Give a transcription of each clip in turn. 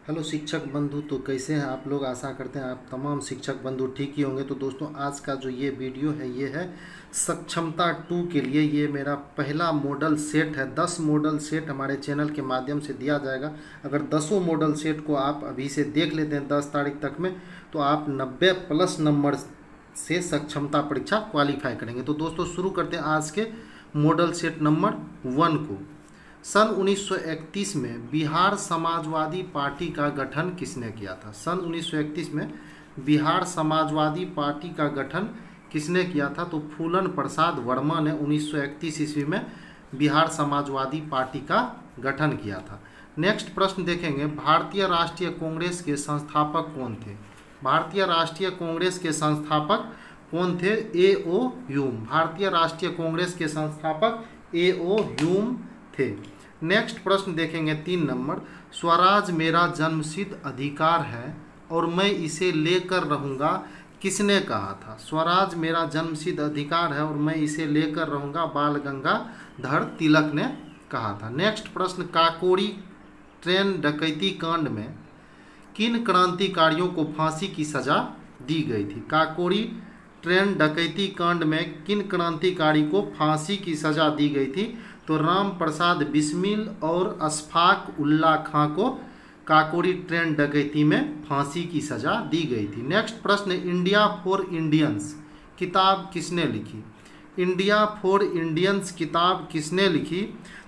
Hello शिक्षक बंधु, तो कैसे हैं आप लोग। आशा करते हैं आप तमाम शिक्षक बंधु ठीक ही होंगे। तो दोस्तों, आज का जो ये वीडियो है ये है सक्षमता 2 के लिए। ये मेरा पहला मॉडल सेट है। 10 मॉडल सेट हमारे चैनल के माध्यम से दिया जाएगा। अगर 10 मॉडल सेट को आप अभी से देख लेते हैं 10 तारीख तक में, तो आप 90+ नंबर से सक्षमता परीक्षा क्वालिफाई करेंगे। तो दोस्तों, शुरू करते हैं आज के मॉडल सेट नंबर 1 को। सन 1931 में बिहार समाजवादी पार्टी का गठन किसने किया था? सन 1931 में बिहार समाजवादी पार्टी का गठन किसने किया था? तो फूलन प्रसाद वर्मा ने 1931 ईस्वी में बिहार समाजवादी पार्टी का गठन किया था। नेक्स्ट प्रश्न देखेंगे, भारतीय राष्ट्रीय कांग्रेस के संस्थापक कौन थे? भारतीय राष्ट्रीय कांग्रेस के संस्थापक कौन थे? A.O. ह्यूम। भारतीय राष्ट्रीय कांग्रेस के संस्थापक A.O. ह्यूम थे। नेक्स्ट प्रश्न देखेंगे 3 नंबर, स्वराज मेरा जन्मसिद्ध अधिकार है और मैं इसे लेकर रहूँगा, किसने कहा था? स्वराज मेरा जन्मसिद्ध अधिकार है और मैं इसे लेकर रहूँगा, बाल गंगाधर तिलक ने कहा था। नेक्स्ट प्रश्न, काकोरी ट्रेन डकैती कांड में किन क्रांतिकारियों को फांसी की सजा दी गई थी? काकोरी ट्रेन डकैती कांड में किन क्रांतिकारी को फांसी की सजा दी गई थी? तो राम प्रसाद बिस्मिल और अशफाक उल्ला खां को काकोरी ट्रेन डकैती में फांसी की सजा दी गई थी। नेक्स्ट प्रश्न, इंडिया फॉर इंडियंस किताब किसने लिखी? इंडिया फॉर इंडियंस किताब किसने लिखी?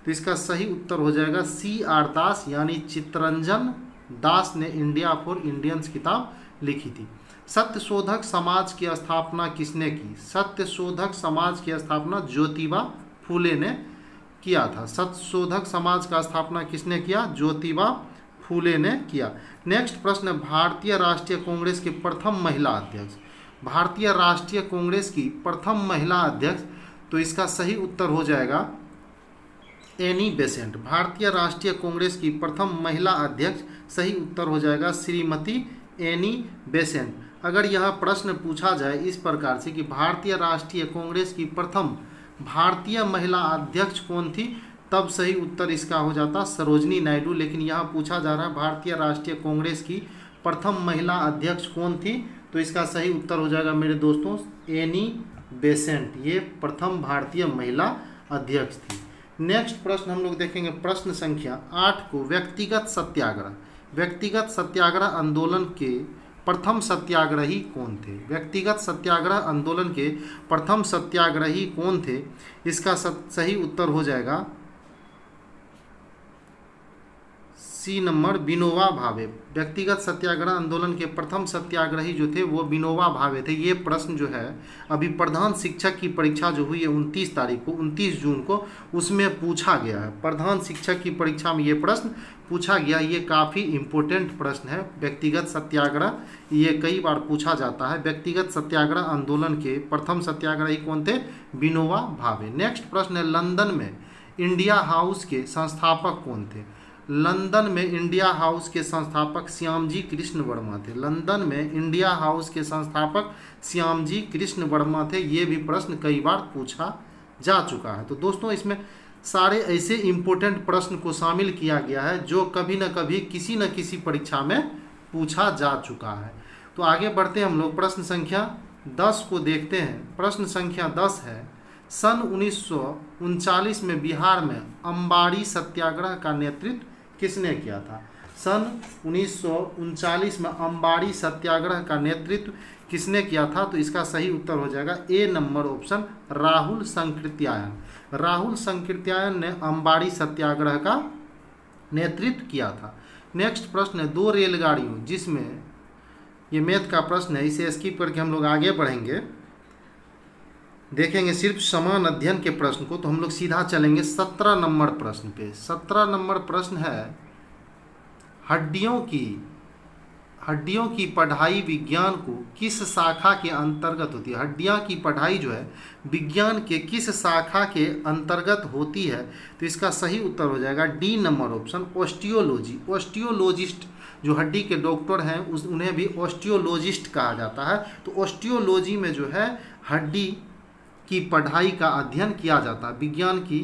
तो इसका सही उत्तर हो जाएगा C.R. दास, यानी चित्तरंजन दास ने इंडिया फॉर इंडियंस किताब लिखी थी। सत्यशोधक समाज की स्थापना किसने की? सत्यशोधक समाज की स्थापना ज्योतिबा फूले ने किया था। सत्यशोधक समाज का स्थापना किसने किया? ज्योतिबा फूले ने किया। नेक्स्ट प्रश्न, भारतीय राष्ट्रीय कांग्रेस की प्रथम महिला अध्यक्ष। भारतीय राष्ट्रीय कांग्रेस की प्रथम महिला अध्यक्ष, तो इसका सही उत्तर हो जाएगा एनी बेसेंट। भारतीय राष्ट्रीय कांग्रेस की प्रथम महिला अध्यक्ष सही उत्तर हो जाएगा श्रीमती एनी बेसेंट। अगर यह प्रश्न पूछा जाए इस प्रकार से कि भारतीय राष्ट्रीय कांग्रेस की प्रथम भारतीय महिला अध्यक्ष कौन थी, तब सही उत्तर इसका हो जाता सरोजनी नायडू। लेकिन यहाँ पूछा जा रहा है भारतीय राष्ट्रीय कांग्रेस की प्रथम महिला अध्यक्ष कौन थी, तो इसका सही उत्तर हो जाएगा मेरे दोस्तों एनी बेसेंट। ये प्रथम भारतीय महिला अध्यक्ष थी। नेक्स्ट प्रश्न हम लोग देखेंगे, प्रश्न संख्या 8 को, व्यक्तिगत सत्याग्रह। व्यक्तिगत सत्याग्रह आंदोलन के प्रथम सत्याग्रही कौन थे? व्यक्तिगत सत्याग्रह आंदोलन के प्रथम सत्याग्रही कौन थे? इसका सही उत्तर हो जाएगा C नंबर, विनोबा भावे। व्यक्तिगत सत्याग्रह आंदोलन के प्रथम सत्याग्रही जो थे वो विनोबा भावे थे। ये प्रश्न जो है अभी प्रधान शिक्षक की परीक्षा जो हुई है 29 तारीख को, 29 जून को, उसमें पूछा गया है। प्रधान शिक्षक की परीक्षा में ये प्रश्न पूछा गया। ये काफ़ी इम्पोर्टेंट प्रश्न है। व्यक्तिगत सत्याग्रह ये कई बार पूछा जाता है। व्यक्तिगत सत्याग्रह आंदोलन के प्रथम सत्याग्रही कौन थे? विनोबा भावे। नेक्स्ट प्रश्न है, लंदन में इंडिया हाउस के संस्थापक कौन थे? लंदन में इंडिया हाउस के संस्थापक श्यामजी कृष्ण वर्मा थे। लंदन में इंडिया हाउस के संस्थापक श्यामजी कृष्ण वर्मा थे। ये भी प्रश्न कई बार पूछा जा चुका है। तो दोस्तों, इसमें सारे ऐसे इम्पोर्टेंट प्रश्न को शामिल किया गया है जो कभी न कभी किसी न किसी परीक्षा में पूछा जा चुका है। तो आगे बढ़ते हैं हम लोग, प्रश्न संख्या 10 को देखते हैं। प्रश्न संख्या 10 है, सन 1939 में बिहार में अम्बाड़ी सत्याग्रह का नेतृत्व किसने किया था? सन 1939 में अम्बाड़ी सत्याग्रह का नेतृत्व किसने किया था? तो इसका सही उत्तर हो जाएगा A number option, Rahul Sankrityayan. Rahul Sankrityayan ने अम्बाड़ी सत्याग्रह का नेतृत्व किया था। नेक्स्ट प्रश्न है, 2 रेलगाड़ियों जिसमें, ये मैथ का प्रश्न है, इसे स्किप करके हम लोग आगे बढ़ेंगे, देखेंगे सिर्फ समान अध्ययन के प्रश्न को। तो हम लोग सीधा चलेंगे 17 नंबर प्रश्न पे। 17 नंबर प्रश्न है, हड्डियों की पढ़ाई विज्ञान को किस शाखा के अंतर्गत होती है? हड्डियां की पढ़ाई जो है विज्ञान के किस शाखा के अंतर्गत होती है? तो इसका सही उत्तर हो जाएगा D नंबर ऑप्शन, ऑस्टियोलॉजी। ऑस्टियोलॉजिस्ट जो हड्डी के डॉक्टर हैं उन्हें भी ऑस्टियोलॉजिस्ट कहा जाता है। तो ऑस्टियोलॉजी में जो है हड्डी की पढ़ाई का अध्ययन किया जाता है। विज्ञान की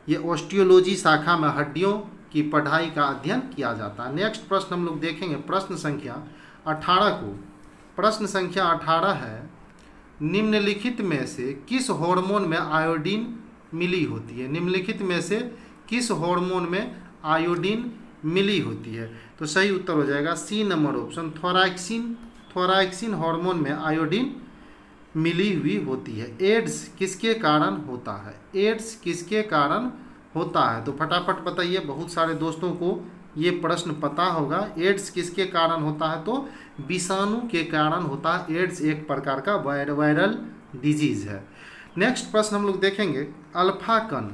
ये ऑस्टियोलॉजी शाखा में हड्डियों की पढ़ाई का अध्ययन किया जाता है। नेक्स्ट प्रश्न हम लोग देखेंगे प्रश्न संख्या 18 को। प्रश्न संख्या 18 है, निम्नलिखित में से किस हार्मोन में आयोडीन मिली होती है? निम्नलिखित में से किस हार्मोन में आयोडीन मिली होती है? तो सही उत्तर हो जाएगा सी नंबर ऑप्शन, थोरैक्सिन। थोरैक्सिन हार्मोन में आयोडीन मिली हुई होती है। एड्स किसके कारण होता है? एड्स किसके कारण होता है? तो फटाफट बताइए, बहुत सारे दोस्तों को ये प्रश्न पता होगा। एड्स किसके कारण होता है? तो विषाणु के कारण होता है। एड्स एक प्रकार का वायरल डिजीज है। नेक्स्ट प्रश्न हम लोग देखेंगे, अल्फा कण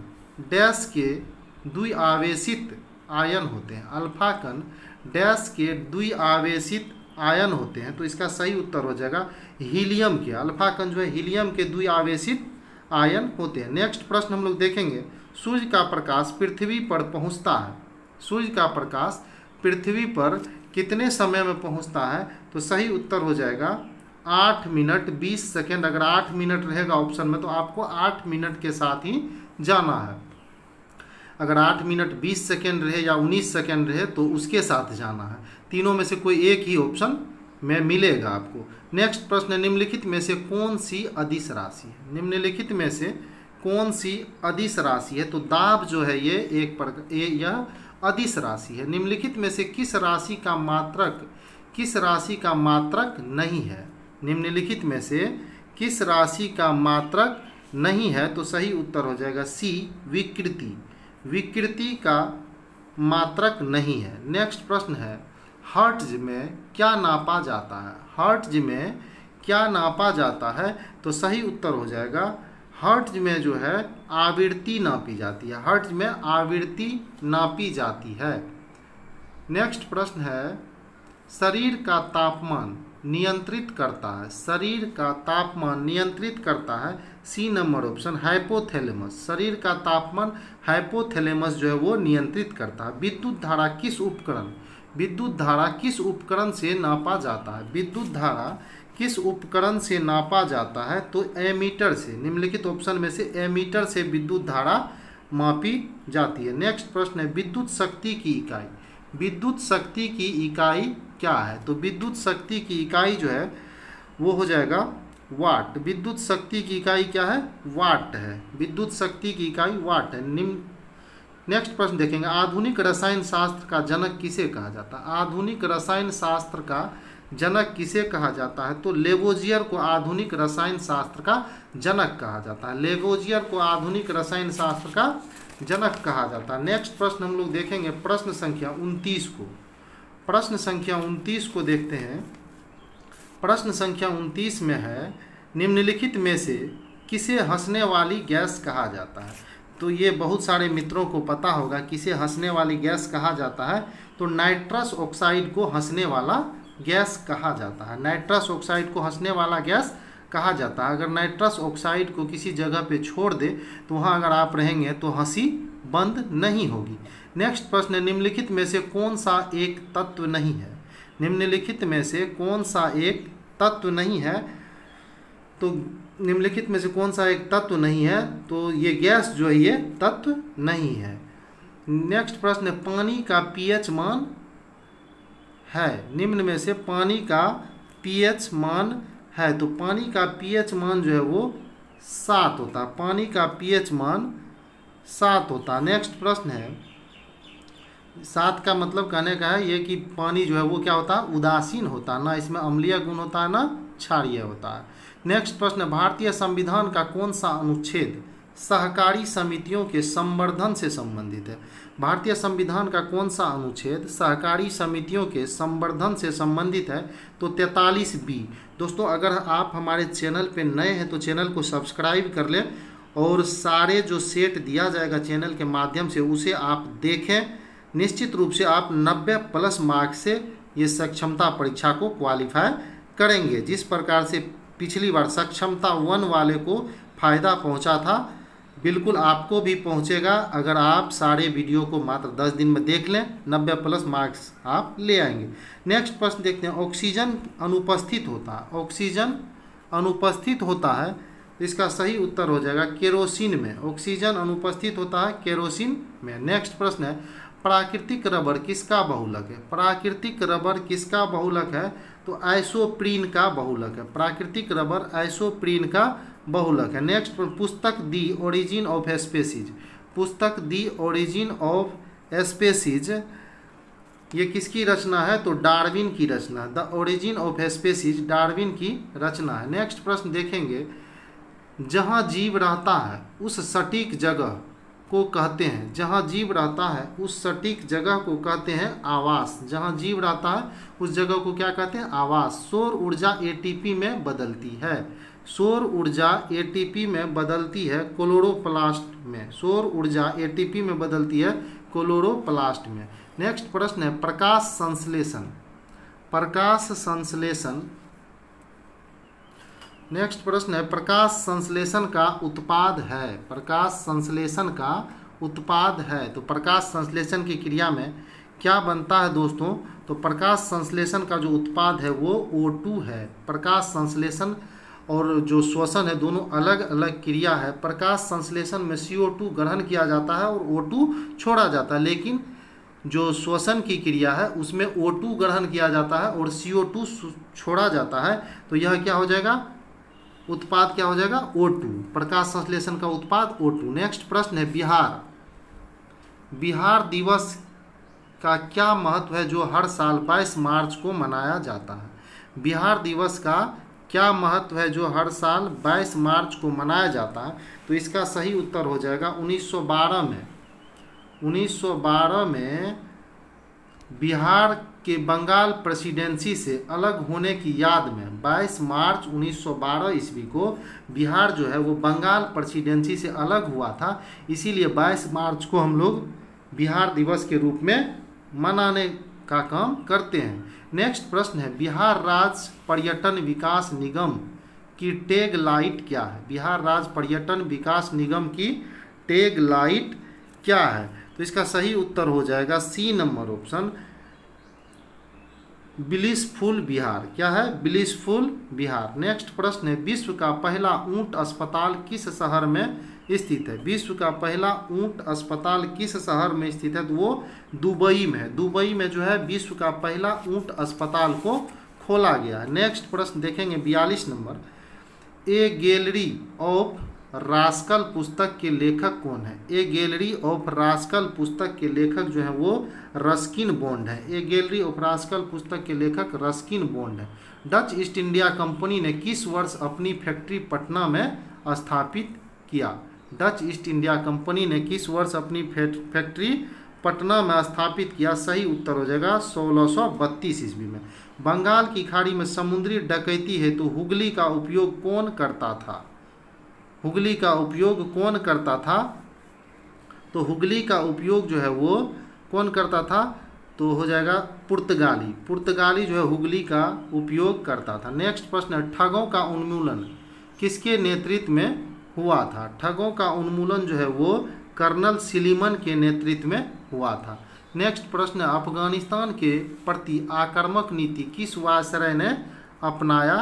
डैश के द्विआवेशित आयन होते हैं। अल्फा कण डैश के द्विआवेशित आयन होते हैं। तो इसका सही उत्तर हो जाएगा हीलियम के। अल्फा कण जो है हीलियम के द्विआवेशित आयन होते हैं। नेक्स्ट प्रश्न हम लोग देखेंगे, सूर्य का प्रकाश पृथ्वी पर पहुंचता है। सूर्य का प्रकाश पृथ्वी पर कितने समय में पहुंचता है? तो सही उत्तर हो जाएगा 8 मिनट 20 सेकेंड। अगर 8 मिनट रहेगा ऑप्शन में तो आपको 8 मिनट के साथ ही जाना है। अगर 8 मिनट 20 सेकेंड रहे या 19 सेकेंड रहे तो उसके साथ जाना है। तीनों में से कोई एक ही ऑप्शन में मिलेगा आपको। नेक्स्ट प्रश्न, निम्नलिखित में से कौन सी अदिश राशि है? निम्नलिखित में से कौन सी अदिश राशि है? तो दाब जो है ये एक प्रकार यह अदिश राशि है। निम्नलिखित में से किस राशि का मात्रक नहीं है? निम्नलिखित में से किस राशि का मात्रक नहीं है? तो सही उत्तर हो जाएगा सी विकृति। विकृति का मात्रक नहीं है। नेक्स्ट प्रश्न है, हर्ट्ज में क्या नापा जाता है? हर्ट्ज में क्या नापा जाता है? तो सही उत्तर हो जाएगा हर्ट्ज में जो है आवृत्ति नापी जाती है। हर्ट्ज में आवृत्ति नापी जाती है। नेक्स्ट प्रश्न है, शरीर का तापमान नियंत्रित करता है। शरीर का तापमान नियंत्रित करता है सी नंबर ऑप्शन, हाइपोथैलेमस। शरीर का तापमान हाइपोथैलेमस जो है वो नियंत्रित करता है। विद्युत धारा किस उपकरण से नापा जाता है? विद्युत धारा किस उपकरण से नापा जाता है? तो एमीटर से। निम्नलिखित ऑप्शन में से एमीटर से विद्युत धारा मापी जाती है। नेक्स्ट प्रश्न है, विद्युत शक्ति की इकाई। विद्युत शक्ति की इकाई क्या है? तो विद्युत शक्ति की इकाई जो है वो हो जाएगा वाट। विद्युत शक्ति की इकाई क्या है? वाट है। विद्युत शक्ति की इकाई वाट है। नेक्स्ट प्रश्न देखेंगे, आधुनिक रसायन शास्त्र का जनक किसे कहा जाता है? आधुनिक रसायन शास्त्र का जनक किसे कहा जाता है? तो लेवोजियर को आधुनिक रसायन शास्त्र का जनक कहा जाता है। लेवोजियर को आधुनिक रसायन शास्त्र का जनक कहा जाता है। नेक्स्ट प्रश्न हम लोग देखेंगे प्रश्न संख्या 29 को। प्रश्न संख्या 29 को देखते हैं। प्रश्न संख्या 29 में है, निम्नलिखित में से किसे हंसने वाली गैस कहा जाता है? तो ये बहुत सारे मित्रों को पता होगा किसे हंसने वाली गैस कहा जाता है। तो नाइट्रस ऑक्साइड को हंसने वाला गैस कहा जाता है। नाइट्रस ऑक्साइड को हंसने वाला गैस कहा जाता है। अगर नाइट्रस ऑक्साइड को किसी जगह पे छोड़ दे तो वहाँ अगर आप रहेंगे तो हंसी बंद नहीं होगी। नेक्स्ट प्रश्न, निम्नलिखित में से कौन सा एक तत्व नहीं है? निम्नलिखित में से कौन सा एक तत्व नहीं है? तो निम्नलिखित में से कौन सा एक तत्व नहीं है? तो ये गैस जो है ये तत्व नहीं है। नेक्स्ट प्रश्न, पानी का पीएच मान है। निम्न में से पानी का पीएच मान है। तो पानी का पीएच मान जो है वो 7 होता है। पानी का पीएच मान 7 होता है। नेक्स्ट प्रश्न है, 7 का मतलब कहने का है ये कि पानी जो है वो क्या होता है? उदासीन होता है, ना इसमें अम्लीय गुण होता है ना क्षारीय होता है। नेक्स्ट प्रश्न, भारतीय संविधान का कौन सा अनुच्छेद सहकारी समितियों के संवर्धन से संबंधित है? भारतीय संविधान का कौन सा अनुच्छेद सहकारी समितियों के संवर्धन से संबंधित है? तो 43B। दोस्तों अगर आप हमारे चैनल पे नए हैं तो चैनल को सब्सक्राइब कर लें और सारे जो सेट दिया जाएगा चैनल के माध्यम से उसे आप देखें। निश्चित रूप से आप 90+ मार्क्स से ये सक्षमता परीक्षा को क्वालिफाई करेंगे। जिस प्रकार से पिछली बार सक्षमता 1 वाले को फ़ायदा पहुंचा था, बिल्कुल आपको भी पहुंचेगा अगर आप सारे वीडियो को मात्र 10 दिन में देख लें। 90+ मार्क्स आप ले आएंगे। नेक्स्ट प्रश्न देखते हैं, ऑक्सीजन अनुपस्थित होता है। ऑक्सीजन अनुपस्थित होता है, इसका सही उत्तर हो जाएगा केरोसिन में। ऑक्सीजन अनुपस्थित होता है केरोसिन में। नेक्स्ट प्रश्न है, प्राकृतिक रबर किसका बहुलक है? प्राकृतिक रबर किसका बहुलक है? तो आइसोप्रीन का बहुलक है। प्राकृतिक रबर आइसोप्रीन का बहुलक है। नेक्स्ट, पुस्तक दी ओरिजिन ऑफ स्पेसीज, पुस्तक दी ओरिजिन ऑफ स्पेसीज ये किसकी रचना है? तो डार्विन की रचना। The Origin of Species Darwin की रचना है। नेक्स्ट प्रश्न देखेंगे, जहाँ जीव रहता है उस सटीक जगह को कहते हैं, जहाँ जीव रहता है उस सटीक जगह को कहते हैं आवास। जहाँ जीव रहता है उस जगह को क्या कहते हैं? आवास। सौर ऊर्जा एटीपी में बदलती है, सौर ऊर्जा एटीपी में बदलती है क्लोरोप्लास्ट में, सौर ऊर्जा एटीपी में बदलती है क्लोरोप्लास्ट में। नेक्स्ट प्रश्न है, प्रकाश संश्लेषण, प्रकाश संश्लेषण। नेक्स्ट प्रश्न है, प्रकाश संश्लेषण का उत्पाद है, प्रकाश संश्लेषण का उत्पाद है। तो प्रकाश संश्लेषण की क्रिया में क्या बनता है दोस्तों? तो प्रकाश संश्लेषण का जो उत्पाद है वो O2 है। प्रकाश संश्लेषण और जो श्वसन है दोनों अलग अलग क्रिया है। प्रकाश संश्लेषण में CO2 ग्रहण किया जाता है और O2 छोड़ा जाता है, लेकिन जो श्वसन की क्रिया है उसमें O2 ग्रहण किया जाता है और CO2 छोड़ा जाता है। तो यह क्या हो जाएगा? उत्पाद क्या हो जाएगा? O2। प्रकाश संश्लेषण का उत्पाद O2। नेक्स्ट प्रश्न है, बिहार, बिहार दिवस का क्या महत्व है जो हर साल 22 मार्च को मनाया जाता है? बिहार दिवस का क्या महत्व है जो हर साल 22 मार्च को मनाया जाता है? तो इसका सही उत्तर हो जाएगा 1912 में, 1912 में बिहार के बंगाल प्रेसिडेंसी से अलग होने की याद में 22 मार्च 1912 ईस्वी को बिहार जो है वो बंगाल प्रेसिडेंसी से अलग हुआ था, इसीलिए 22 मार्च को हम लोग बिहार दिवस के रूप में मनाने का काम करते हैं। नेक्स्ट प्रश्न है, बिहार राज्य पर्यटन विकास निगम की टैग लाइट क्या है? बिहार राज्य पर्यटन विकास निगम की टैग लाइट क्या है? तो इसका सही उत्तर हो जाएगा C number option, blissful Bihar. क्या है? ब्लिसफुल बिहार। नेक्स्ट प्रश्न है, विश्व का पहला ऊंट अस्पताल किस शहर में स्थित है? विश्व का पहला ऊंट अस्पताल किस शहर में स्थित है? तो वो दुबई में है। दुबई में जो है विश्व का पहला ऊंट अस्पताल को खोला गया है। नेक्स्ट प्रश्न देखेंगे 42 number, A gallery of rascal पुस्तक के लेखक कौन है? ए गैलरी ऑफ रास्कल पुस्तक के लेखक जो है वो रस्किन बॉन्ड है। ए गैलरी ऑफ रास्कल पुस्तक के लेखक रस्किन बॉन्ड है। डच ईस्ट इंडिया कंपनी ने किस वर्ष अपनी फैक्ट्री पटना में स्थापित किया? डच ईस्ट इंडिया कंपनी ने किस वर्ष अपनी फैक्ट्री पटना में स्थापित किया? सही उत्तर हो जाएगा 1632 ईस्वी में। बंगाल की खाड़ी में समुद्री डकैती हेतु हुगली का उपयोग कौन करता था? हुगली का उपयोग कौन करता था? तो हुगली का उपयोग जो है वो कौन करता था? तो हो जाएगा पुर्तगाली। पुर्तगाली जो है हुगली का उपयोग करता था। नेक्स्ट प्रश्न है, ठगों का उन्मूलन किसके नेतृत्व में हुआ था? ठगों का उन्मूलन जो है वो कर्नल सिलीमन के नेतृत्व में हुआ था। नेक्स्ट प्रश्न है, अफगानिस्तान के प्रति आक्रामक नीति किस वायसराय ने अपनाया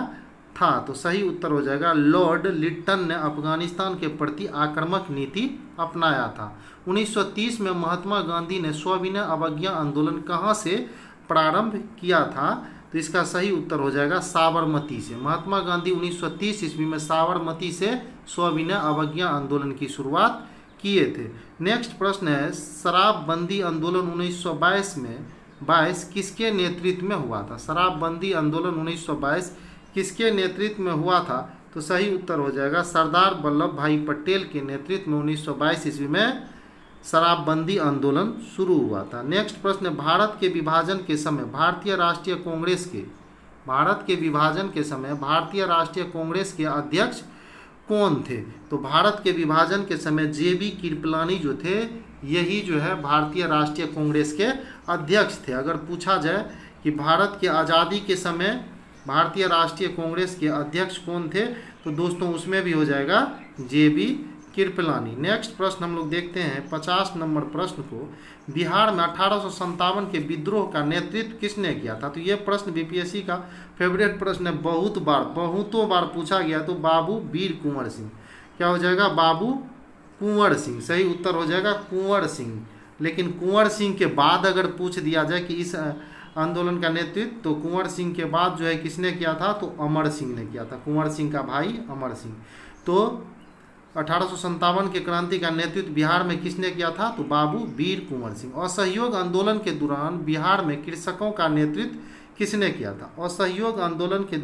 था? तो सही उत्तर हो जाएगा लॉर्ड लिट्टन ने अफगानिस्तान के प्रति आक्रामक नीति अपनाया था। 1930 में महात्मा गांधी ने सविनय अवज्ञा आंदोलन कहाँ से प्रारंभ किया था? तो इसका सही उत्तर हो जाएगा साबरमती से। महात्मा गांधी 1930 ईस्वी में साबरमती से सविनय अवज्ञा आंदोलन की शुरुआत किए थे। नेक्स्ट प्रश्न है, शराबबंदी आंदोलन 1922 किसके नेतृत्व में हुआ था? शराबबंदी आंदोलन 1922 किसके नेतृत्व में हुआ था? तो सही उत्तर हो जाएगा सरदार वल्लभ भाई पटेल के नेतृत्व में 1922 ईस्वी में शराबबंदी आंदोलन शुरू हुआ था। नेक्स्ट प्रश्न, भारत के विभाजन के समय भारतीय राष्ट्रीय कांग्रेस के अध्यक्ष कौन थे? तो भारत के विभाजन के समय JB कृपलानी जो थे यही जो है भारतीय राष्ट्रीय कांग्रेस के अध्यक्ष थे। अगर पूछा जाए कि भारत के आज़ादी के समय भारतीय राष्ट्रीय कांग्रेस के अध्यक्ष कौन थे, तो दोस्तों उसमें भी हो जाएगा JB कृपलानी। नेक्स्ट प्रश्न हम लोग देखते हैं 50 नंबर प्रश्न को, बिहार में 1857 के विद्रोह का नेतृत्व किसने किया था? तो ये प्रश्न BPSC का फेवरेट प्रश्न है, बहुतों बार पूछा गया। तो बाबू वीर कुंवर सिंह। क्या हो जाएगा? बाबू कुंवर सिंह। सही उत्तर हो जाएगा कुंवर सिंह। लेकिन कुंवर सिंह के बाद अगर पूछ दिया जाए कि इस आंदोलन का नेतृत्व, तो कुंवर सिंह के बाद जो है किसने किया था, तो अमर सिंह ने किया था, कुंवर सिंह का भाई अमर सिंह। तो 1857 के क्रांति का नेतृत्व बिहार में किसने किया था, तो बाबू वीर कुंवर सिंह। असहयोग आंदोलन के दौरान बिहार में कृषकों का नेतृत्व किसने किया था, असहयोग आंदोलन के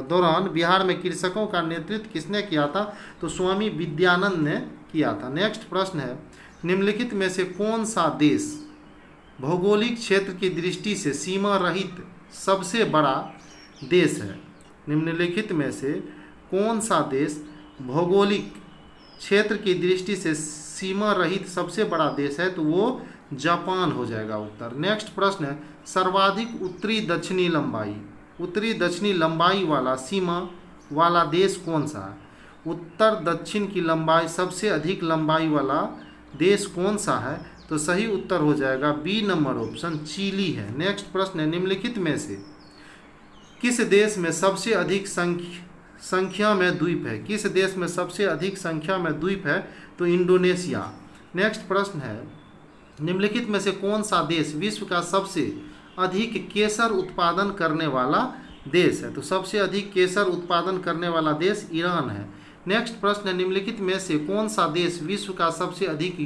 दौरान बिहार में कृषकों का नेतृत्व किसने किया था, तो स्वामी विद्यानंद ने किया था। नेक्स्ट प्रश्न है, निम्नलिखित में से कौन सा देश भौगोलिक क्षेत्र की दृष्टि से सीमा रहित सबसे बड़ा देश है। निम्नलिखित में से कौन सा देश भौगोलिक क्षेत्र की दृष्टि से सीमा रहित सबसे बड़ा देश है, तो वो जापान हो जाएगा उत्तर। नेक्स्ट प्रश्न है, सर्वाधिक उत्तरी दक्षिणी लंबाई वाला सीमा वाला देश कौन सा है। उत्तर दक्षिण की लंबाई सबसे अधिक लंबाई वाला देश कौन सा है, तो सही उत्तर हो जाएगा बी नंबर ऑप्शन चिली है। नेक्स्ट प्रश्न है, निम्नलिखित में से किस देश में सबसे अधिक संख्या में द्वीप है। किस देश में सबसे अधिक संख्या में द्वीप है, तो इंडोनेशिया। नेक्स्ट प्रश्न है, निम्नलिखित में से कौन सा देश विश्व का सबसे अधिक केसर उत्पादन करने वाला देश है, तो सबसे अधिक केसर उत्पादन करने वाला देश ईरान है। नेक्स्ट प्रश्न है, निम्नलिखित में से कौन सा देश विश्व का सबसे अधिक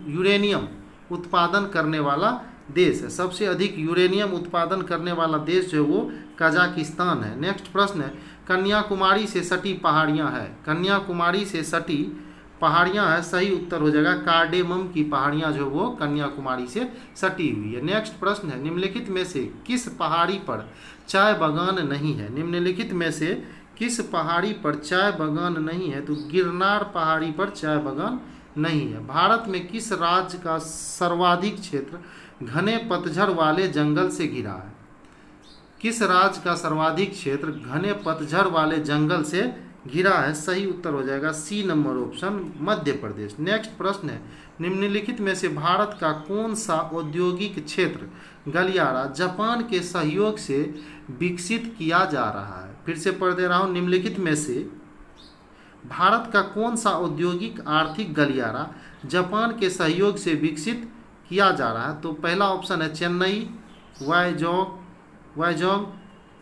यूरेनियम उत्पादन करने वाला देश है। सबसे अधिक यूरेनियम उत्पादन करने वाला देश जो है वो कजाकिस्तान है। नेक्स्ट प्रश्न है, कन्याकुमारी से सटी पहाड़ियाँ है। कन्याकुमारी से सटी पहाड़ियाँ है, सही उत्तर हो जाएगा कार्डेमम की पहाड़ियाँ जो वो कन्याकुमारी से सटी हुई है। नेक्स्ट प्रश्न है, निम्नलिखित में से किस पहाड़ी पर चाय बागान नहीं है। निम्नलिखित में से किस पहाड़ी पर चाय बागान नहीं है, तो गिरनार पहाड़ी पर चाय बागान नहीं है। भारत में किस राज्य का सर्वाधिक क्षेत्र घने पतझड़ वाले जंगल से घिरा है। किस राज्य का सर्वाधिक क्षेत्र घने पतझड़ वाले जंगल से घिरा है, सही उत्तर हो जाएगा C number option Madhya Pradesh. Next प्रश्न है, निम्नलिखित में से भारत का कौन सा औद्योगिक क्षेत्र गलियारा जापान के सहयोग से विकसित किया जा रहा है। फिर से पढ़ दे रहा हूँ, निम्नलिखित में से भारत का कौन सा औद्योगिक आर्थिक गलियारा जापान के सहयोग से विकसित किया जा रहा है, तो पहला ऑप्शन है चेन्नई, वाइजोंग,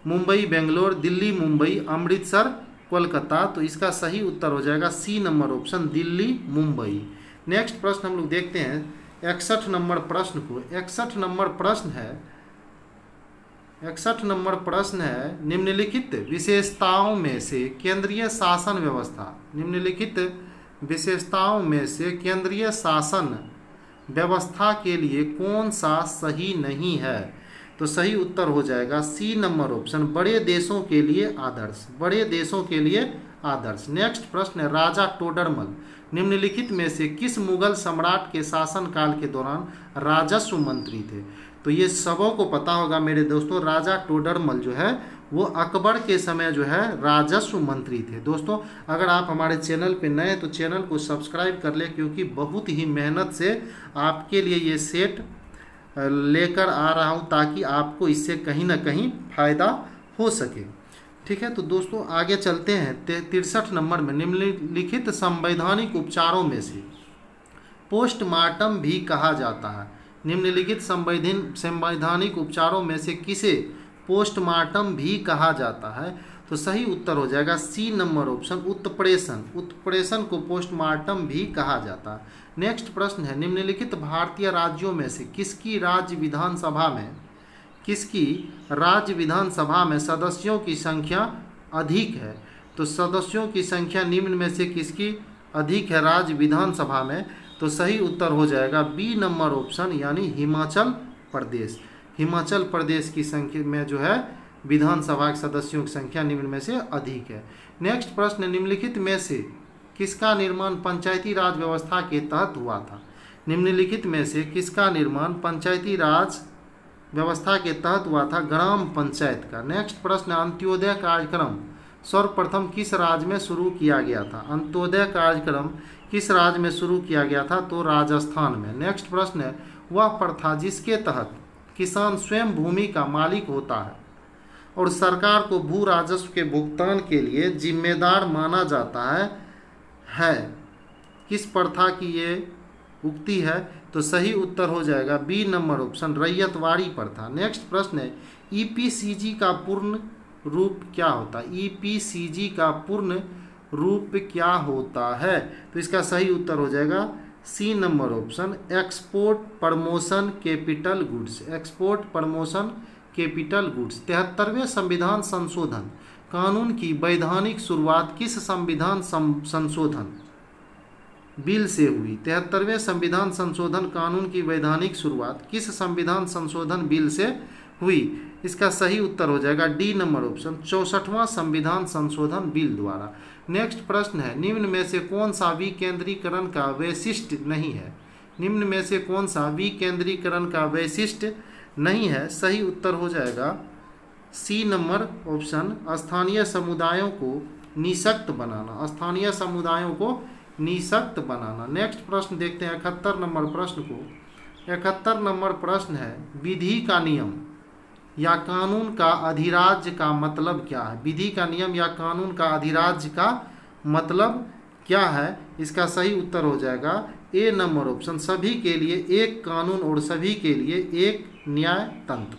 मुंबई बेंगलोर, दिल्ली मुंबई, अमृतसर कोलकाता। तो इसका सही उत्तर हो जाएगा C number option Delhi Mumbai. Next प्रश्न हम लोग देखते हैं 61 नंबर प्रश्न को। 61 नंबर प्रश्न है निम्नलिखित विशेषताओं में से केंद्रीय शासन व्यवस्था। निम्नलिखित विशेषताओं में से केंद्रीय शासन व्यवस्था के लिए कौन सा सही नहीं है, तो सही उत्तर हो जाएगा सी नंबर ऑप्शन बड़े देशों के लिए आदर्श। बड़े देशों के लिए आदर्श। नेक्स्ट प्रश्न है, राजा टोडरमल निम्नलिखित में से किस मुगल सम्राट के शासनकाल के दौरान राजस्व मंत्री थे। तो ये सबों को पता होगा मेरे दोस्तों, राजा टोडरमल जो है वो अकबर के समय जो है राजस्व मंत्री थे। दोस्तों अगर आप हमारे चैनल पे नए हैं तो चैनल को सब्सक्राइब कर ले, क्योंकि बहुत ही मेहनत से आपके लिए ये सेट लेकर आ रहा हूँ ताकि आपको इससे कहीं ना कहीं फ़ायदा हो सके। ठीक है, तो दोस्तों आगे चलते हैं 63 नंबर में। निम्नलिखित संवैधानिक उपचारों में से पोस्टमार्टम भी कहा जाता है। निम्नलिखित संवैधानिक उपचारों में से किसे पोस्टमार्टम भी कहा जाता है, तो सही उत्तर हो जाएगा सी नंबर ऑप्शन उत्प्रेषण। उत्प्रेषण को पोस्टमार्टम भी कहा जाता है। नेक्स्ट प्रश्न है, निम्नलिखित भारतीय राज्यों में से किसकी राज्य विधानसभा में सदस्यों की संख्या अधिक है। तो सदस्यों की संख्या निम्न में से किसकी अधिक है राज्य विधानसभा में, तो सही उत्तर हो जाएगा बी नंबर ऑप्शन यानी हिमाचल प्रदेश। हिमाचल प्रदेश की संख्या में जो है विधानसभा के सदस्यों की संख्या निम्न में से अधिक है। नेक्स्ट प्रश्न, निम्नलिखित में से किसका निर्माण पंचायती राज व्यवस्था के तहत हुआ था। निम्नलिखित में से किसका निर्माण पंचायती राज व्यवस्था के तहत हुआ था, ग्राम पंचायत का। नेक्स्ट प्रश्न, अंत्योदय कार्यक्रम सर्वप्रथम किस राज्य में शुरू किया गया था। अंत्योदय कार्यक्रम किस राज्य में शुरू किया गया था, तो राजस्थान में। नेक्स्ट प्रश्न है, वह प्रथा जिसके तहत किसान स्वयं भूमि का मालिक होता है और सरकार को भू राजस्व के भुगतान के लिए जिम्मेदार माना जाता है किस प्रथा की ये उक्ति है, तो सही उत्तर हो जाएगा बी नंबर ऑप्शन, रैयतवाड़ी पर था। नेक्स्ट प्रश्न है ईपीसीजी का पूर्ण रूप क्या होता है? ईपीसीजी का पूर्ण रूप क्या होता है? तो इसका सही उत्तर हो जाएगा C number option, export promotion capital goods. Export promotion capital goods. 73वें संविधान संशोधन कानून की वैधानिक शुरुआत किस संविधान संशोधन बिल से हुई? 73वें संविधान संशोधन कानून की वैधानिक शुरुआत किस संविधान संशोधन बिल से हुई? इसका सही उत्तर हो जाएगा डी नंबर ऑप्शन, 64वां संविधान संशोधन बिल द्वारा। नेक्स्ट प्रश्न है निम्न में से कौन सा विकेंद्रीकरण का वैशिष्ट नहीं है? निम्न में से कौन सा विकेंद्रीकरण का वैशिष्ट नहीं है? सही उत्तर हो जाएगा सी नंबर ऑप्शन, स्थानीय समुदायों को निःशक्त बनाना। स्थानीय समुदायों को निःशक्त बनाना। नेक्स्ट प्रश्न देखते हैं 71 नंबर प्रश्न को। 71 नंबर प्रश्न है विधि का नियम या कानून का अधिराज्य का मतलब क्या है? विधि का नियम या कानून का अधिराज्य का मतलब क्या है? इसका सही उत्तर हो जाएगा ए नंबर ऑप्शन, सभी के लिए एक कानून और सभी के लिए एक न्याय तंत्र।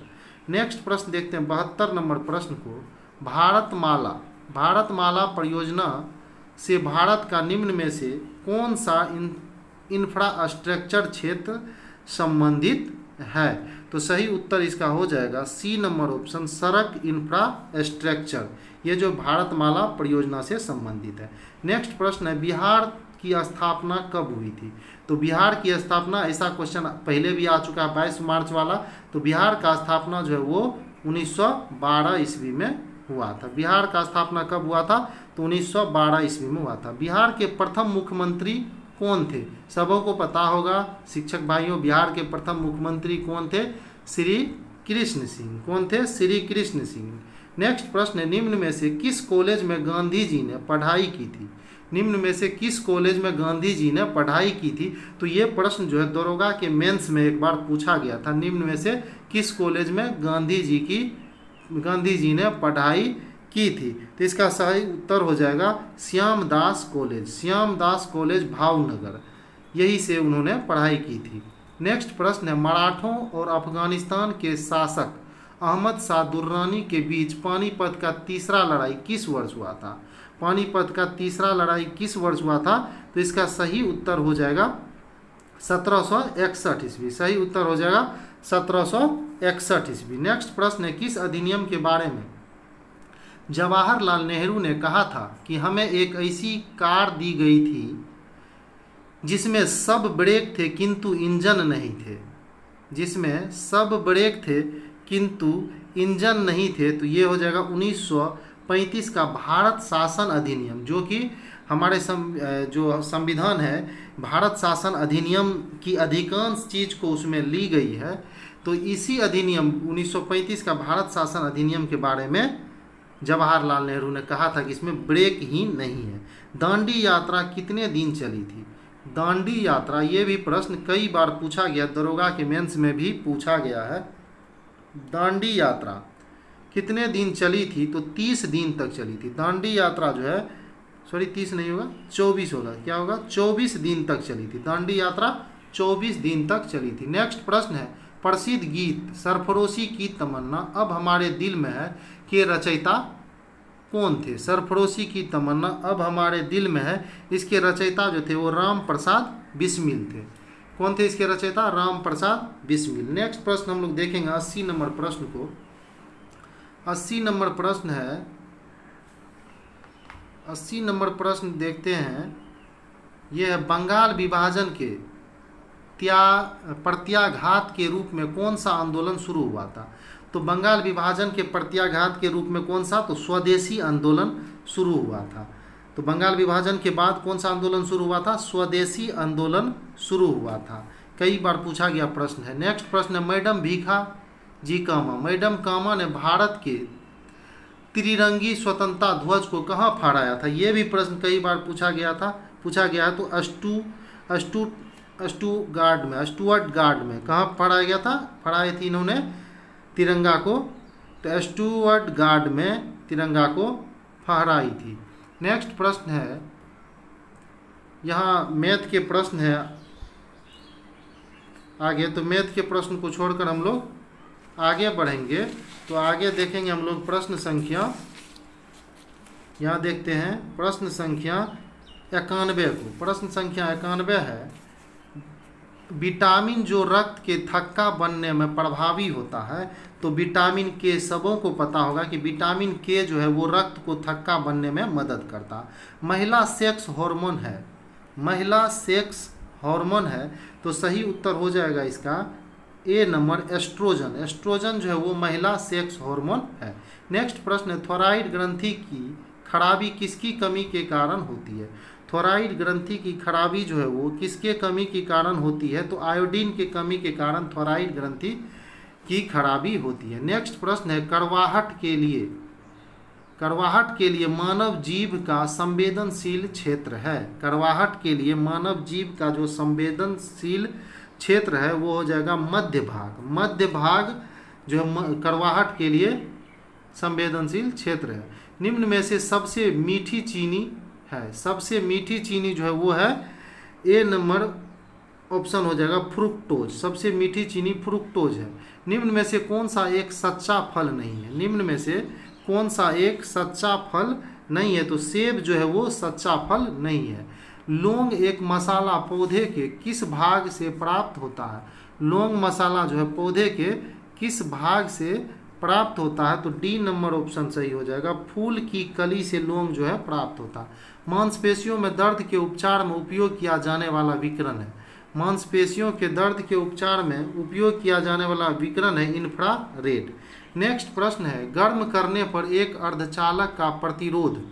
नेक्स्ट प्रश्न देखते हैं 72 नंबर प्रश्न को। भारतमाला परियोजना से भारत का निम्न में से कौन सा इंफ्रास्ट्रक्चर क्षेत्र संबंधित है? तो सही उत्तर इसका हो जाएगा सी नंबर ऑप्शन, सड़क इंफ्रास्ट्रक्चर। ये जो भारतमाला परियोजना से संबंधित है। नेक्स्ट प्रश्न है बिहार की स्थापना कब हुई थी? तो बिहार की स्थापना, ऐसा क्वेश्चन पहले भी आ चुका है 22 मार्च वाला। तो बिहार का स्थापना जो है वो 1912 ईस्वी में हुआ था। बिहार का स्थापना कब हुआ था? तो 1912 ईस्वी में हुआ था। बिहार के प्रथम मुख्यमंत्री कौन थे? सबों को पता होगा शिक्षक भाइयों, बिहार के प्रथम मुख्यमंत्री कौन थे? श्री कृष्ण सिंह। कौन थे? श्री कृष्ण सिंह। नेक्स्ट प्रश्न है निम्न में से किस कॉलेज में गांधी जी ने पढ़ाई की थी? निम्न में से किस कॉलेज में गांधी जी ने पढ़ाई की थी? तो ये प्रश्न जो है दरोगा के मेंस में एक बार पूछा गया था। निम्न में से किस कॉलेज में गांधी जी ने पढ़ाई की थी? तो इसका सही उत्तर हो जाएगा श्यामदास कॉलेज। श्यामदास कॉलेज भावनगर, यही से उन्होंने पढ़ाई की थी। नेक्स्ट प्रश्न है मराठों और अफगानिस्तान के शासक अहमद शाह दुर्रानी के बीच पानीपत का तीसरा लड़ाई किस वर्ष हुआ था? पानीपत का तीसरा लड़ाई किस वर्ष हुआ था? तो इसका सही उत्तर हो जाएगा 1761 ईस्वी। सही उत्तर हो जाएगा 1761 ईस्वी। नेक्स्ट प्रश्न है किस अधिनियम के बारे में जवाहरलाल नेहरू ने कहा था कि हमें एक ऐसी कार दी गई थी जिसमें सब ब्रेक थे किंतु इंजन नहीं थे? जिसमें सब ब्रेक थे किंतु इंजन नहीं थे। तो ये हो जाएगा 1935 का भारत शासन अधिनियम, जो कि हमारे जो संविधान है भारत शासन अधिनियम की अधिकांश चीज़ को उसमें ली गई है। तो इसी अधिनियम 1935 का भारत शासन अधिनियम के बारे में जवाहरलाल नेहरू ने कहा था कि इसमें ब्रेक ही नहीं है। दांडी यात्रा कितने दिन चली थी? दांडी यात्रा, ये भी प्रश्न कई बार पूछा गया, दरोगा के मेंस में भी पूछा गया है। दांडी यात्रा कितने दिन चली थी? तो 30 दिन तक चली थी। दांडी यात्रा जो है, सॉरी 30 नहीं होगा, 24 होगा। क्या होगा? 24 दिन तक चली थी। दांडी यात्रा 24 दिन तक चली थी। नेक्स्ट प्रश्न है प्रसिद्ध गीत सरफरोशी की तमन्ना अब हमारे दिल में है के रचयिता कौन थे? सरफरोशी की तमन्ना अब हमारे दिल में है, इसके रचयिता जो थे वो राम प्रसाद बिस्मिल थे। कौन थे इसके रचयिता? राम प्रसाद बिस्मिल। नेक्स्ट प्रश्न हम लोग देखेंगे 80 नंबर प्रश्न को। 80 नंबर प्रश्न है, 80 नंबर प्रश्न देखते हैं। यह है बंगाल विभाजन के प्रत्याघात के रूप में कौन सा आंदोलन शुरू हुआ था? तो बंगाल विभाजन के प्रत्याघात के रूप में कौन सा? तो स्वदेशी आंदोलन शुरू हुआ था। तो बंगाल विभाजन के बाद कौन सा आंदोलन शुरू हुआ था? स्वदेशी आंदोलन शुरू हुआ था। कई बार पूछा गया प्रश्न है। नेक्स्ट प्रश्न है मैडम भीखा जी कामा। मैडम कामा ने भारत के त्रिरंगी स्वतंत्रता ध्वज को कहाँ फहराया था? ये भी प्रश्न कई बार पूछा गया है। तो स्टुअर्ट गार्ड में कहाँ फहराया गया था? फहराई थी इन्होंने तिरंगा को, तो स्टुअर्ट गार्ड में तिरंगा को फहराई थी। नेक्स्ट प्रश्न है, यहाँ मैथ के प्रश्न है आगे। तो मैथ के प्रश्न को छोड़कर हम लोग आगे बढ़ेंगे। तो आगे देखेंगे हम लोग प्रश्न संख्या, यहाँ देखते हैं प्रश्न संख्या 91 को। प्रश्न संख्या 91 है, विटामिन जो रक्त के थक्का बनने में प्रभावी होता है। तो विटामिन के सबों को पता होगा कि विटामिन के जो है वो रक्त को थक्का बनने में मदद करता है। महिला सेक्स हार्मोन है, महिला सेक्स हार्मोन है। तो सही उत्तर हो जाएगा इसका ए नंबर, एस्ट्रोजन। एस्ट्रोजन जो है वो महिला सेक्स हार्मोन है। नेक्स्ट प्रश्न है, थोराइड ग्रंथि की खराबी किसकी कमी के कारण होती है। थोराइड ग्रंथि की खराबी जो है वो किसके कमी के कारण होती है। तो आयोडीन के कमी के कारण थोराइड ग्रंथि की खराबी होती है। नेक्स्ट प्रश्न है, करवाहट के लिए मानव जीव का संवेदनशील क्षेत्र है। करवाहट के लिए मानव जीव का जो संवेदनशील क्षेत्र है वो हो जाएगा मध्य भाग। मध्य भाग जो है करवाहट के लिए संवेदनशील क्षेत्र है। निम्न में से सबसे मीठी चीनी है, सबसे मीठी चीनी जो है वो है ए नंबर ऑप्शन हो जाएगा फ्रुक्टोज। सबसे मीठी चीनी फ्रुक्टोज है। निम्न में से कौन सा एक सच्चा फल नहीं है। निम्न में से कौन सा एक सच्चा फल नहीं है। तो सेब जो है वो सच्चा फल नहीं है। लौंग एक मसाला पौधे के किस भाग से प्राप्त होता है। लौंग मसाला जो है पौधे के किस भाग से प्राप्त होता है। तो डी नंबर ऑप्शन सही हो जाएगा, फूल की कली से लौंग जो है प्राप्त होता है। मांसपेशियों में दर्द के उपचार में उपयोग किया जाने वाला विकिरण है। मांसपेशियों के दर्द के उपचार में उपयोग किया जाने वाला विकिरण है इंफ्रारेड। नेक्स्ट प्रश्न है, गर्म करने पर एक अर्धचालक का प्रतिरोध,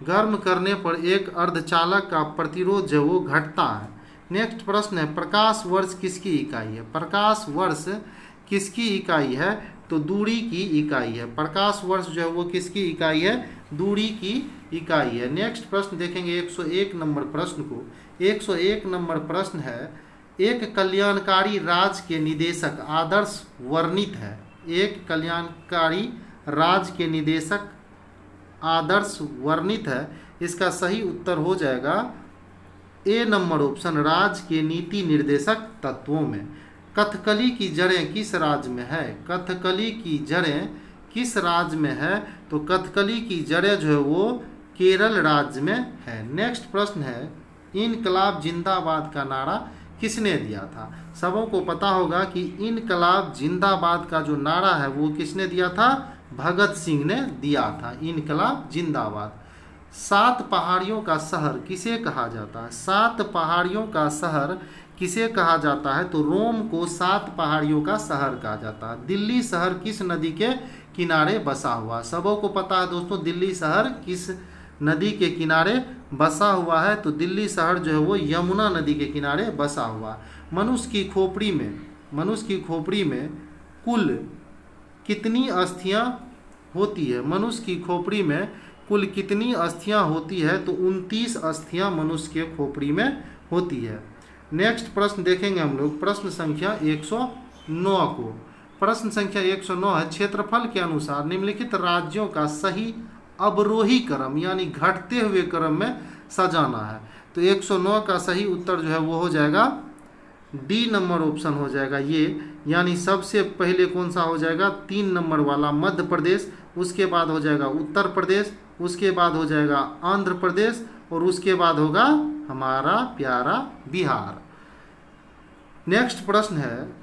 गर्म करने पर एक अर्धचालक का प्रतिरोध जो वो घटता है। नेक्स्ट प्रश्न है, प्रकाश वर्ष किसकी इकाई है। प्रकाश वर्ष किसकी इकाई है। तो दूरी की इकाई है। प्रकाश वर्ष जो है वो किसकी इकाई है, दूरी की इकाई है। नेक्स्ट प्रश्न देखेंगे 101 नंबर प्रश्न को। 101 नंबर प्रश्न है, एक कल्याणकारी राज्य के निदेशक आदर्श वर्णित है। एक कल्याणकारी राज्य के निदेशक आदर्श वर्णित है। इसका सही उत्तर हो जाएगा ए नंबर ऑप्शन, राज्य के नीति निर्देशक तत्वों में। कथकली की जड़ें किस राज्य में है। कथकली की जड़ें किस राज्य में है। तो कथकली की जड़ें जो है वो केरल राज्य में है। नेक्स्ट प्रश्न है, इनकलाब जिंदाबाद का नारा किसने दिया था। सबों को पता होगा कि इनकलाब जिंदाबाद का जो नारा है वो किसने दिया था, भगत सिंह ने दिया था। इनकलाब जिंदाबाद। 7 पहाड़ियों का शहर किसे कहा जाता है। 7 पहाड़ियों का शहर किसे कहा जाता है। तो रोम को 7 पहाड़ियों का शहर कहा जाता है। दिल्ली शहर किस नदी के किनारे बसा हुआ। सबों को पता है दोस्तों, दिल्ली शहर किस नदी के किनारे बसा हुआ है। तो दिल्ली शहर जो है वो यमुना नदी के किनारे बसा हुआ। मनुष्य की खोपड़ी में कुल कितनी अस्थियां होती है। मनुष्य की खोपड़ी में कुल कितनी अस्थियां होती है। तो 29 अस्थियां मनुष्य के खोपड़ी में होती है। नेक्स्ट प्रश्न देखेंगे हम लोग प्रश्न संख्या 109 को। प्रश्न संख्या 109 है, क्षेत्रफल के अनुसार निम्नलिखित राज्यों का सही अवरोही क्रम यानी घटते हुए क्रम में सजाना है। तो 109 का सही उत्तर जो है वो हो जाएगा डी नंबर ऑप्शन हो जाएगा ये, यानी सबसे पहले कौन सा हो जाएगा, 3 नंबर वाला मध्य प्रदेश, उसके बाद हो जाएगा उत्तर प्रदेश, उसके बाद हो जाएगा आंध्र प्रदेश और उसके बाद होगा हमारा प्यारा बिहार। नेक्स्ट प्रश्न है,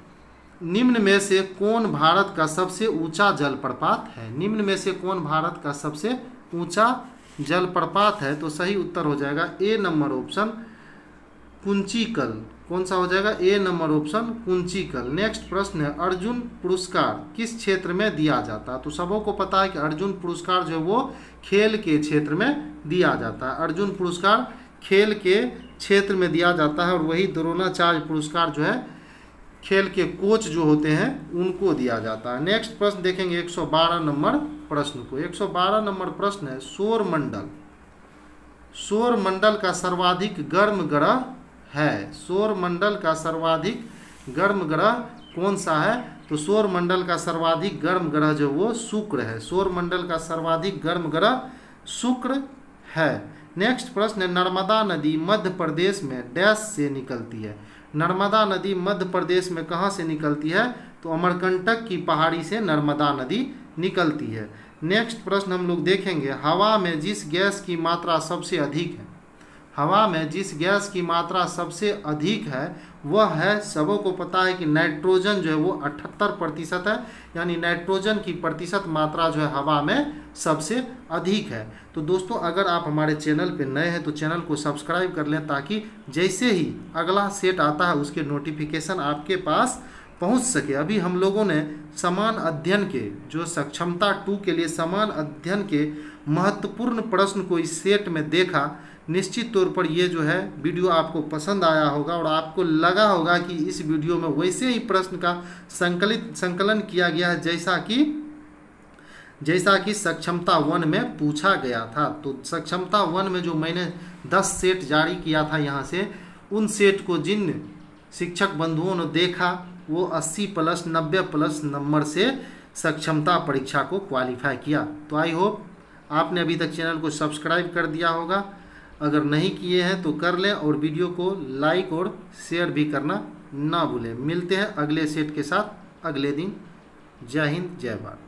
निम्न में से कौन भारत का सबसे ऊंचा जलप्रपात है। निम्न में से कौन भारत का सबसे ऊंचा जलप्रपात है। तो सही उत्तर हो जाएगा ए नंबर ऑप्शन कुंचिकल। कौन सा हो जाएगा, ए नंबर ऑप्शन कुंचिकल। नेक्स्ट प्रश्न है, अर्जुन पुरस्कार किस क्षेत्र में दिया जाता है। तो सबों को पता है कि अर्जुन पुरस्कार जो है वो खेल के क्षेत्र में दिया जाता है। अर्जुन पुरस्कार खेल के क्षेत्र में दिया जाता है और वही द्रोणाचार्य पुरस्कार जो है खेल के कोच जो होते हैं उनको दिया जाता है। नेक्स्ट प्रश्न देखेंगे 112 नंबर प्रश्न को। 112 नंबर प्रश्न है, सौर मंडल का सर्वाधिक गर्म ग्रह है। सौर मंडल का सर्वाधिक गर्म ग्रह कौन सा है। तो सौर मंडल का सर्वाधिक गर्म ग्रह जो वो शुक्र है। सौर मंडल का सर्वाधिक गर्म ग्रह शुक्र है। नेक्स्ट प्रश्न है, नर्मदा नदी मध्य प्रदेश में डैश से निकलती है। नर्मदा नदी मध्य प्रदेश में कहाँ से निकलती है? तो अमरकंटक की पहाड़ी से नर्मदा नदी निकलती है। नेक्स्ट प्रश्न हम लोग देखेंगे, हवा में जिस गैस की मात्रा सबसे अधिक है, हवा में जिस गैस की मात्रा सबसे अधिक है वह है, सबों को पता है कि नाइट्रोजन जो है वो 78% है, यानी नाइट्रोजन की प्रतिशत मात्रा जो है हवा में सबसे अधिक है। तो दोस्तों अगर आप हमारे चैनल पे नए हैं तो चैनल को सब्सक्राइब कर लें, ताकि जैसे ही अगला सेट आता है उसके नोटिफिकेशन आपके पास पहुंच सके। अभी हम लोगों ने समान अध्ययन के जो सक्षमता 2 के लिए समान अध्ययन के महत्वपूर्ण प्रश्न को इस सेट में देखा। निश्चित तौर पर ये जो है वीडियो आपको पसंद आया होगा और आपको लगा होगा कि इस वीडियो में वैसे ही प्रश्न का संकलन किया गया है जैसा कि सक्षमता 1 में पूछा गया था। तो सक्षमता 1 में जो मैंने 10 सेट जारी किया था यहाँ से, उन सेट को जिन शिक्षक बंधुओं ने देखा वो 80+ 90+ नंबर से सक्षमता परीक्षा को क्वालिफाई किया। तो आई होप आपने अभी तक चैनल को सब्सक्राइब कर दिया होगा। अगर नहीं किए हैं तो कर लें और वीडियो को लाइक और शेयर भी करना ना भूलें। मिलते हैं अगले सेट के साथ अगले दिन। जय हिंद, जय भारत।